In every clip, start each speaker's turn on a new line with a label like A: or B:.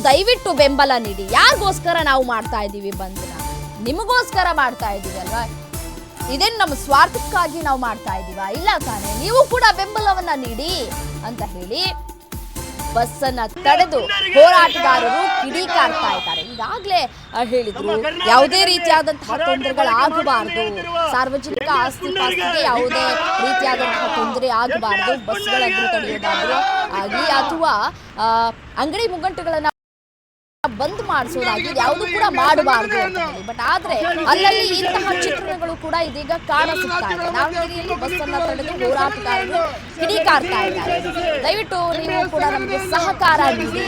A: ದಯವಿಟ್ಟು ಬೆಂಬಲ ನೀಡಿ. ಯಾರಿಗೋಸ್ಕರ ನಾವು ಮಾಡ್ತಾ ಇದ್ದೀವಿ ಬಂದ್ನ? ನಿಮಗೋಸ್ಕರ ಮಾಡ್ತಾ ಇದ್ದೀವಿ ಅಲ್ವಾ? ಇದೇನು ನಮ್ಮ ಸ್ವಾರ್ಥಕ್ಕಾಗಿ ನಾವು ಮಾಡ್ತಾ ಇದ್ದೀವ? ಇಲ್ಲ ತಾನೆ. ನೀವು ಕೂಡ ಬೆಂಬಲವನ್ನ ನೀಡಿ ಅಂತ ಹೇಳಿ ಬಸ್ ಅನ್ನ ತಡೆದು ಹೋರಾಟಗಾರರು ಕಿಡಿಕಾರ್ತಾ ಇದ್ದಾರೆ. ಈಗಾಗಲೇ ಹೇಳಿದ್ರು, ಯಾವುದೇ ರೀತಿಯಾದಂತಹ ತೊಂದರೆಗಳಾಗಬಾರದು, ಸಾರ್ವಜನಿಕ ಆಸ್ತಿ ಪಾಸ್ತಿಗೆ ಯಾವುದೇ ರೀತಿಯಾದಂತಹ ತೊಂದರೆ ಆಗಬಾರದು, ಬಸ್ಗಳನ್ನು ತಡೆಯೋದಾದ್ರೂ ಆಗಲಿ ಅಥವಾ ಅಂಗಡಿ ಮುಂಗಟ್ಟುಗಳನ್ನ ಬಂದ್ ಮಾಡಿಸೋದಾಗಿ ಯಾವುದು ಕೂಡ ಮಾಡಬಾರದು ಅಂತ ಹೇಳಿ. ಬಟ್ ಆದ್ರೆ ಅಲ್ಲಲ್ಲಿ ಇಂತಹ ಚಿತ್ರಣಗಳು ಕೂಡ ಇದೀಗ ಕಾಣಿಸುತ್ತಾ ಇದೆ. ದಾವಣಗೆರೆಯಲ್ಲಿ ಬಸ್ ಅನ್ನ ತಡೆದು ಹೋರಾಟಗಾರರು ಕಿಡಿಕಾರ್ತಾ ಇದ್ದಾರೆ. ದಯವಿಟ್ಟು ನೀವು ಕೂಡ ನಮಗೆ ಸಹಕಾರ ನೀಡಿ,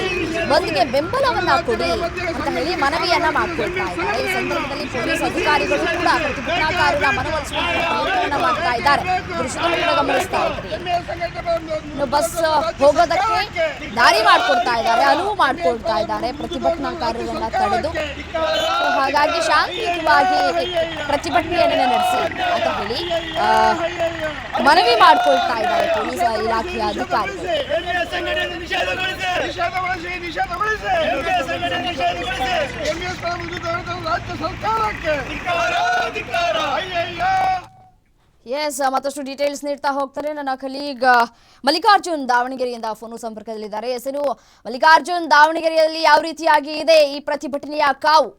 A: ಬಂದ್ಗೆ ಬೆಂಬಲವನ್ನ ಕೊಡಿ ಅಂತ ಹೇಳಿ ಮನವಿಯನ್ನ ಮಾಡ್ಕೊಳ್ತಾ ಇದ್ದಾರೆ. ಈ ಸಂದರ್ಭದಲ್ಲಿ ಪೊಲೀಸ್ ಅಧಿಕಾರಿಗಳು ಕೂಡ ಪ್ರತಿಭಟನಾಕಾರರ ಮನವೊಲಿಸುವಂತ ಪ್ರಯತ್ನವನ್ನ ಮಾಡ್ತಾ ಇದ್ದಾರೆ. ದೃಶ್ಯದಲ್ಲಿ ಕೂಡ ಗಮನಿಸ್ತಾ ಇದ್ದಾರೆ. ಬಸ್ ಹೋಗೋದಕ್ಕೆ ದಾರಿ ಮಾಡ್ಕೊಡ್ತಾ ಇದ್ದಾರೆ, ಅನುವು ಮಾಡ್ಕೊಳ್ತಾ ಇದ್ದಾರೆ ಪ್ರತಿಭಟನಾಕಾರರನ್ನ ತಡೆದು. ಹಾಗಾಗಿ ಶಾಂತಿಯುತವಾಗಿ ಪ್ರತಿಭಟನೆಯನ್ನ ನಡೆಸಿ ಅಂತ ಹೇಳಿ ಮನವಿ ಮಾಡ್ಕೊಳ್ತಾ ಇದ್ದಾರೆ ಪೊಲೀಸ್ ಇಲಾಖೆಯ ಅಧಿಕಾರಿಗಳು. ಎಸ್, ಮತ್ತಷ್ಟು ಡೀಟೇಲ್ಸ್ ನೀಡ್ತಾ ಹೋಗ್ತಾರೆ ನನ್ನ ಕಲೀಗ್ ಮಲ್ಲಿಕಾರ್ಜುನ್ ದಾವಣಗೆರೆಯಿಂದ ಫೋನ್ ಸಂಪರ್ಕದಲ್ಲಿದ್ದಾರೆ. ಹೆಸರು ಮಲ್ಲಿಕಾರ್ಜುನ್, ದಾವಣಗೆರೆಯಲ್ಲಿ ಯಾವ ರೀತಿಯಾಗಿ ಇದೆ ಈ ಪ್ರತಿಭಟನೆಯ ಕಾವು?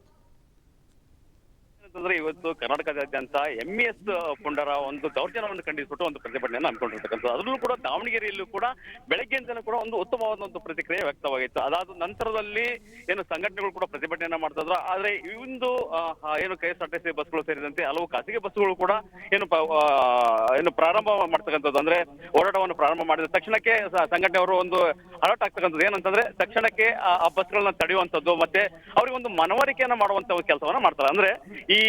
B: ಇವತ್ತು ಕರ್ನಾಟಕದಾದ್ಯಂತ MES ಪುಂಡರ ಒಂದು ದೌರ್ಜನ್ಯವನ್ನು ಖಂಡಿಸಿಬಿಟ್ಟು ಒಂದು ಪ್ರತಿಭಟನೆಯನ್ನು ಹಮ್ಮಿಕೊಂಡಿರ್ತಕ್ಕಂಥದ್ದು. ಅದರಲ್ಲೂ ಕೂಡ ದಾವಣಗೆರೆಯಲ್ಲೂ ಕೂಡ ಬೆಳಗ್ಗೆಯಿಂದಲೂ ಕೂಡ ಒಂದು ಉತ್ತಮವಾದ ಒಂದು ಪ್ರತಿಕ್ರಿಯೆ ವ್ಯಕ್ತವಾಗಿತ್ತು. ಅದಾದ ನಂತರದಲ್ಲಿ ಏನು ಸಂಘಟನೆಗಳು ಕೂಡ ಪ್ರತಿಭಟನೆಯನ್ನ ಮಾಡ್ತಾ ಇದ್ರು. ಆದ್ರೆ ಇಂದು ಏನು KSRTC ಬಸ್ಗಳು ಸೇರಿದಂತೆ ಹಲವು ಖಾಸಗಿ ಬಸ್ಗಳು ಕೂಡ ಏನು ಪ್ರಾರಂಭ ಮಾಡ್ತಕ್ಕಂಥದ್ದು, ಅಂದ್ರೆ ಓಡಾಟವನ್ನು ಪ್ರಾರಂಭ ಮಾಡಿದ ತಕ್ಷಣಕ್ಕೆ ಸಂಘಟನೆಯವರು ಒಂದು ಅಲರ್ಟ್ ಆಗ್ತಕ್ಕಂಥದ್ದು. ಏನಂತಂದ್ರೆ ತಕ್ಷಣಕ್ಕೆ ಆ ಬಸ್ಗಳನ್ನ ತಡೆಯುವಂಥದ್ದು, ಮತ್ತೆ ಅವರಿಗೆ ಒಂದು ಮನವರಿಕೆಯನ್ನ ಮಾಡುವಂತ ಕೆಲಸವನ್ನ ಮಾಡ್ತಾರೆ. ಅಂದ್ರೆ ಈ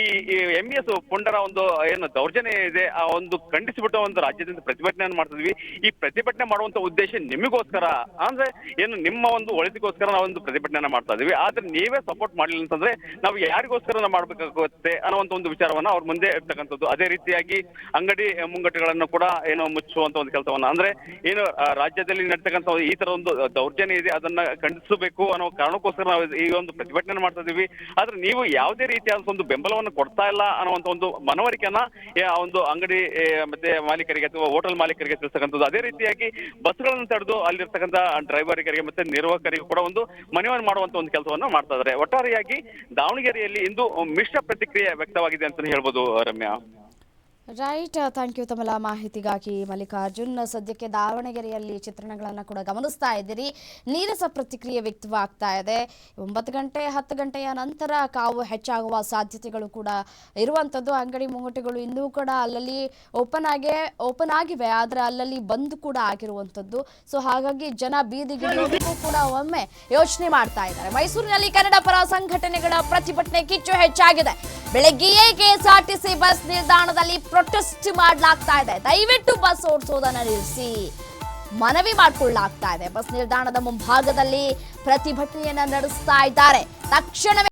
B: MES ಪುಂಡರ ಒಂದು ಏನು ದೌರ್ಜನ್ಯ ಇದೆ ಆ ಒಂದು ಖಂಡಿಸಿಬಿಟ್ಟು ಒಂದು ರಾಜ್ಯದಿಂದ ಪ್ರತಿಭಟನೆಯನ್ನು ಮಾಡ್ತಿದ್ವಿ. ಈ ಪ್ರತಿಭಟನೆ ಮಾಡುವಂತ ಉದ್ದೇಶ ನಿಮಗೋಸ್ಕರ, ಅಂದ್ರೆ ಏನು ನಿಮ್ಮ ಒಂದು ಒಳಿತಿಗೋಸ್ಕರ ನಾವು ಒಂದು ಪ್ರತಿಭಟನೆಯನ್ನ ಮಾಡ್ತಾ ಇದೀವಿ. ಆದ್ರೆ ನೀವೇ ಸಪೋರ್ಟ್ ಮಾಡಲಿಲ್ಲ ಅಂತಂದ್ರೆ ನಾವು ಯಾರಿಗೋಸ್ಕರ ಮಾಡ್ಬೇಕಾಗುತ್ತೆ ಅನ್ನುವಂತ ಒಂದು ವಿಚಾರವನ್ನ ಅವ್ರ ಮುಂದೆ ಇರ್ತಕ್ಕಂಥದ್ದು. ಅದೇ ರೀತಿಯಾಗಿ ಅಂಗಡಿ ಮುಂಗಟ್ಟುಗಳನ್ನು ಕೂಡ ಏನು ಮುಚ್ಚುವಂತ ಒಂದು ಕೆಲಸವನ್ನ, ಅಂದ್ರೆ ಏನು ರಾಜ್ಯದಲ್ಲಿ ನಡೀತಕ್ಕಂಥ ಈ ತರ ಒಂದು ದೌರ್ಜನ್ಯ ಇದೆ ಅದನ್ನ ಖಂಡಿಸಬೇಕು ಅನ್ನೋ ಕಾರಣಕ್ಕೋಸ್ಕರ ನಾವು ಈ ಒಂದು ಪ್ರತಿಭಟನೆ ಮಾಡ್ತಾ ಇದೀವಿ. ಆದ್ರೆ ನೀವು ಯಾವುದೇ ರೀತಿಯಾದ ಒಂದು ಬೆಂಬಲವನ್ನು ಕೊಡ್ತಾ ಇಲ್ಲ ಅನ್ನುವಂತ ಒಂದು ಮನವರಿಕೆಯನ್ನ ಒಂದು ಅಂಗಡಿ ಮತ್ತೆ ಮಾಲೀಕರಿಗೆ ಅಥವಾ ಹೋಟೆಲ್ ಮಾಲೀಕರಿಗೆ ತಿಳಿಸ್ತಕ್ಕಂಥದ್ದು. ಅದೇ ರೀತಿಯಾಗಿ ಬಸ್ಗಳನ್ನು ತಡೆದು ಅಲ್ಲಿರ್ತಕ್ಕಂಥ ಡ್ರೈವರ್ಗಳಿಗೆ ಮತ್ತೆ ನಿರ್ವಾಹಕರಿಗೆ ಕೂಡ ಒಂದು ಮನವಿಯನ್ನು ಮಾಡುವಂತ ಒಂದು ಕೆಲಸವನ್ನು ಮಾಡ್ತಾ ಇದ್ದಾರೆ. ಒಟ್ಟಾರೆಯಾಗಿ ದಾವಣಗೆರೆಯಲ್ಲಿ ಇಂದು ಮಿಶ್ರ ಪ್ರತಿಕ್ರಿಯೆ ವ್ಯಕ್ತವಾಗಿದೆ ಅಂತ ಹೇಳ್ಬೋದು ರಮ್ಯಾ.
A: ರೈಟ್, ಥ್ಯಾಂಕ್ ಯು ತಮ್ಮ ಮಾಹಿತಿಗಾಗಿ ಮಲ್ಲಿಕಾರ್ಜುನ್. ಸದ್ಯಕ್ಕೆ ದಾವಣಗೆರೆಯಲ್ಲಿ ಚಿತ್ರಣಗಳನ್ನು ಕೂಡ ಗಮನಿಸ್ತಾ ಇದ್ದೀರಿ, ನೀರಸ ಪ್ರತಿಕ್ರಿಯೆ ವ್ಯಕ್ತವಾಗ್ತಾ ಇದೆ. 9 ಗಂಟೆ 10 ಗಂಟೆಯ ನಂತರ ಕಾವು ಹೆಚ್ಚಾಗುವ ಸಾಧ್ಯತೆಗಳು ಕೂಡ ಇರುವಂಥದ್ದು. ಅಂಗಡಿ ಮುಂಗಟ್ಟುಗಳು ಇನ್ನೂ ಕೂಡ ಅಲ್ಲಲ್ಲಿ ಓಪನ್ ಆಗಿವೆ, ಆದರೆ ಅಲ್ಲಲ್ಲಿ ಬಂದ್ ಕೂಡ ಆಗಿರುವಂಥದ್ದು. ಸೊ ಹಾಗಾಗಿ ಜನ ಬೀದಿಗಿಳಿಯೋದಕ್ಕೂ ಕೂಡ ಒಮ್ಮೆ ಯೋಚನೆ ಮಾಡ್ತಾ ಇದ್ದಾರೆ. ಮೈಸೂರಿನಲ್ಲಿ ಕನ್ನಡ ಪರ ಸಂಘಟನೆಗಳ ಪ್ರತಿಭಟನೆ ಕಿಚ್ಚು ಹೆಚ್ಚಾಗಿದೆ. ಬೆಳಗ್ಗೆಯೇ KSRTC ಬಸ್ ನಿಲ್ದಾಣದಲ್ಲಿ ಪ್ರೊಟೆಸ್ಟ್ ಮಾಡಲಾಗ್ತಾ ಇದೆ. ದಯವಿಟ್ಟು ಬಸ್ ಓಡಿಸೋದನ್ನ ನಿಲ್ಲಿಸಿ ಮನವಿ ಮಾಡಿಕೊಳ್ಳಲಾಗ್ತಾ ಇದೆ. ಬಸ್ ನಿಲ್ದಾಣದ ಮುಂಭಾಗದಲ್ಲಿ ಪ್ರತಿಭಟನೆಯನ್ನ ನಡೆಸ್ತಾ ಇದ್ದಾರೆ. ತಕ್ಷಣವೇ